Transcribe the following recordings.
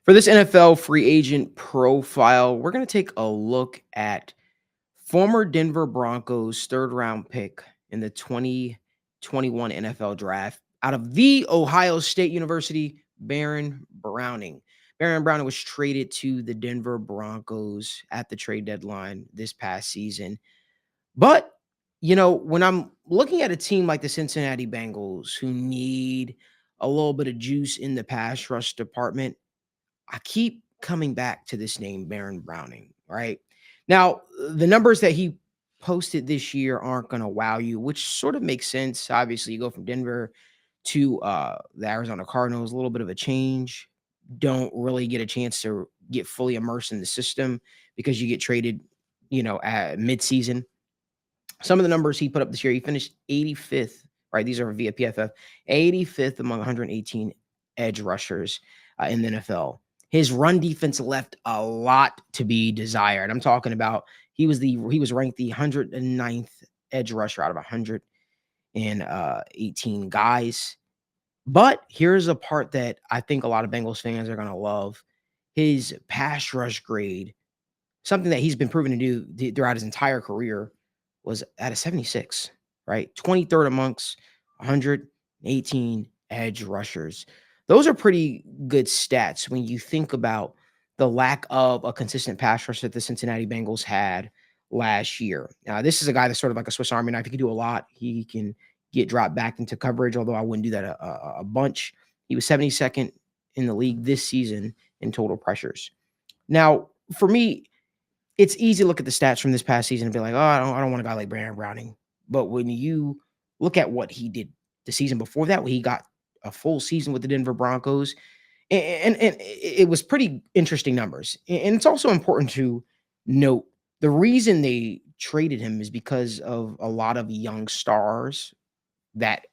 For this NFL free agent profile, we're going to take a look at former Denver Broncos third round pick in the 2021 NFL draft out of the Ohio State University, Barron Browning. Barron Browning was traded to the Denver Broncos at the trade deadline this past season. But, when I'm looking at a team like the Cincinnati Bengals who need a little bit of juice in the pass rush department, I keep coming back to this name, Barron Browning, right? Now, the numbers that he posted this year aren't going to wow you, which sort of makes sense. Obviously, you go from Denver to the Arizona Cardinals, a little bit of a change. Don't really get a chance to get fully immersed in the system because you get traded, at midseason. Some of the numbers he put up this year, he finished 85th, right? These are via PFF, 85th among 118 edge rushers in the NFL. His run defense left a lot to be desired. I'm talking about he was ranked the 109th edge rusher out of 118 guys. But here's a part that I think a lot of Bengals fans are going to love. His pass rush grade, something that he's been proven to do throughout his entire career, was at a 76, right? 23rd amongst 118 edge rushers. Those are pretty good stats when you think about the lack of a consistent pass rush that the Cincinnati Bengals had last year. This is a guy that's sort of like a Swiss Army knife. He can do a lot. He can get dropped back into coverage, although I wouldn't do that a bunch. He was 72nd in the league this season in total pressures. Now, for me, it's easy to look at the stats from this past season and be like, oh, I don't want a guy like Barron Browning. But when you look at what he did the season before that, when he got a full season with the Denver Broncos, and it was pretty interesting numbers. And it's also important to note the reason they traded him is because of a lot of young stars that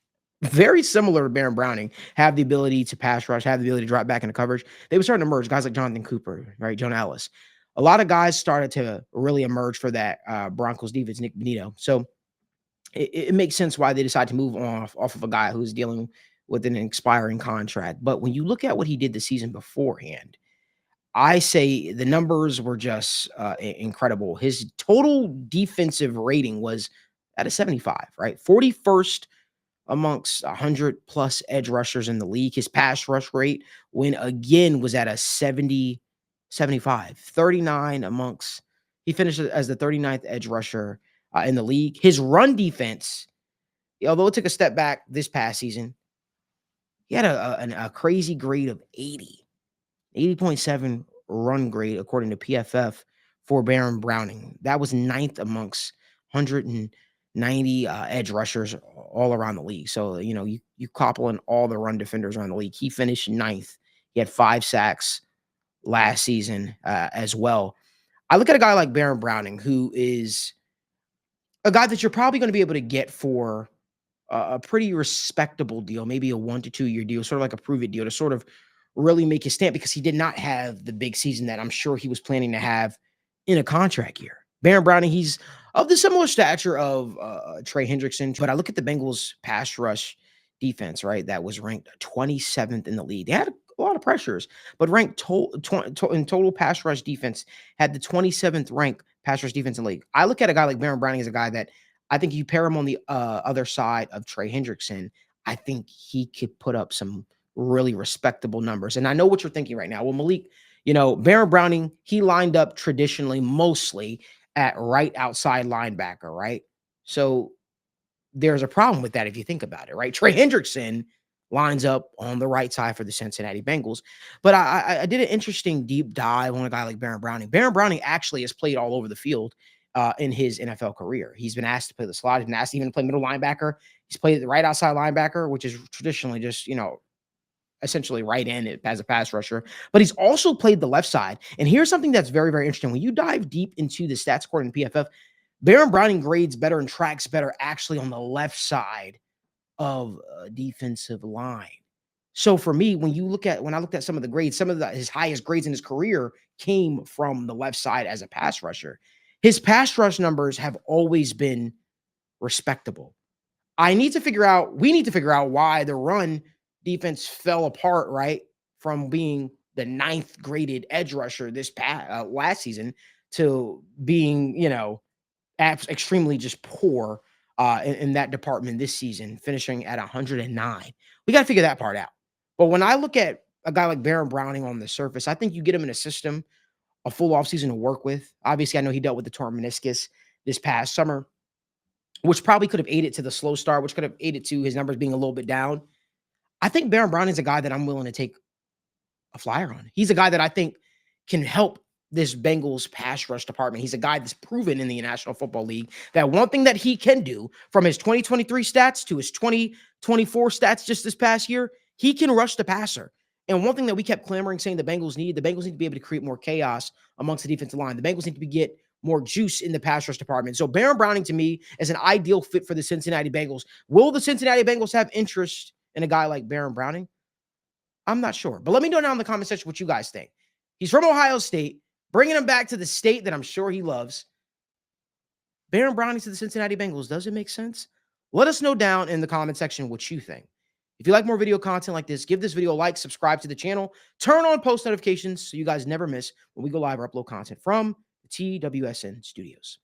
very similar to Barron Browning have the ability to pass rush, have the ability to drop back into coverage. They were starting to emerge. Guys like Jonathan Cooper, right? John Ellis. A lot of guys started to really emerge for that Broncos defense, Nick Benito. So it makes sense why they decided to move off of a guy who's dealing with an expiring contract. But when you look at what he did the season beforehand, I say the numbers were just incredible. His total defensive rating was at a 75, right? 41st amongst 100 plus edge rushers in the league. His pass rush rate, when again, was at a 75, 39 amongst, he finished as the 39th edge rusher in the league. His run defense, although it took a step back this past season, he had a crazy grade of 80.7 run grade, according to PFF, for Barron Browning. That was ninth amongst 190 edge rushers all around the league. So, you couple in all the run defenders around the league. He finished ninth. He had 5 sacks last season as well. I look at a guy like Barron Browning, who is a guy that you're probably going to be able to get for a pretty respectable deal, maybe a 1 to 2 year deal, sort of like a prove it deal to sort of really make his stamp, because he did not have the big season that I'm sure he was planning to have in a contract year. Barron Browning, he's of the similar stature of Trey Hendrickson, but I look at the Bengals pass rush defense, right? That was ranked 27th in the league. They had a lot of pressures, but ranked in total pass rush defense, had the 27th rank pass rush defense in the league. I look at a guy like Barron Browning as a guy that I think you pair him on the other side of Trey Hendrickson, I think he could put up some really respectable numbers. And I know what you're thinking right now. Well, Malik, Barron Browning, he lined up traditionally mostly at right outside linebacker, right? So there's a problem with that if you think about it, right? Trey Hendrickson lines up on the right side for the Cincinnati Bengals. But I did an interesting deep dive on a guy like Barron Browning. Barron Browning actually has played all over the field in his NFL career. He's been asked to play the slot. He's been asked even to play middle linebacker. He's played the right outside linebacker, which is traditionally just, essentially right in it as a pass rusher, but he's also played the left side. And here's something that's very, very interesting. When you dive deep into the stats according to PFF, Barron Browning grades better and tracks better actually on the left side of a defensive line. So for me, when I looked at some of the grades, his highest grades in his career came from the left side as a pass rusher. His pass rush numbers have always been respectable. We need to figure out why the run defense fell apart, right? From being the ninth graded edge rusher last season to being, extremely just poor in that department this season, finishing at 109. We got to figure that part out. But when I look at a guy like Barron Browning on the surface, I think you get him in a system, a full offseason to work with. Obviously, I know he dealt with the torn meniscus this past summer, which probably could have aided to the slow start, which could have aided to his numbers being a little bit down. I think Barron Browning is a guy that I'm willing to take a flyer on. He's a guy that I think can help this Bengals pass rush department. He's a guy that's proven in the National Football League that one thing that he can do, from his 2023 stats to his 2024 stats just this past year, he can rush the passer. And one thing that we kept clamoring saying the Bengals need to be able to create more chaos amongst the defensive line. The Bengals need to get more juice in the pass rush department. So Barron Browning, to me, is an ideal fit for the Cincinnati Bengals. Will the Cincinnati Bengals have interest in a guy like Barron Browning? I'm not sure. But let me know down in the comment section what you guys think. He's from Ohio State, bringing him back to the state that I'm sure he loves. Barron Browning to the Cincinnati Bengals. Does it make sense? Let us know down in the comment section what you think. If you like more video content like this, give this video a like, subscribe to the channel, turn on post notifications so you guys never miss when we go live or upload content from the TWSN studios.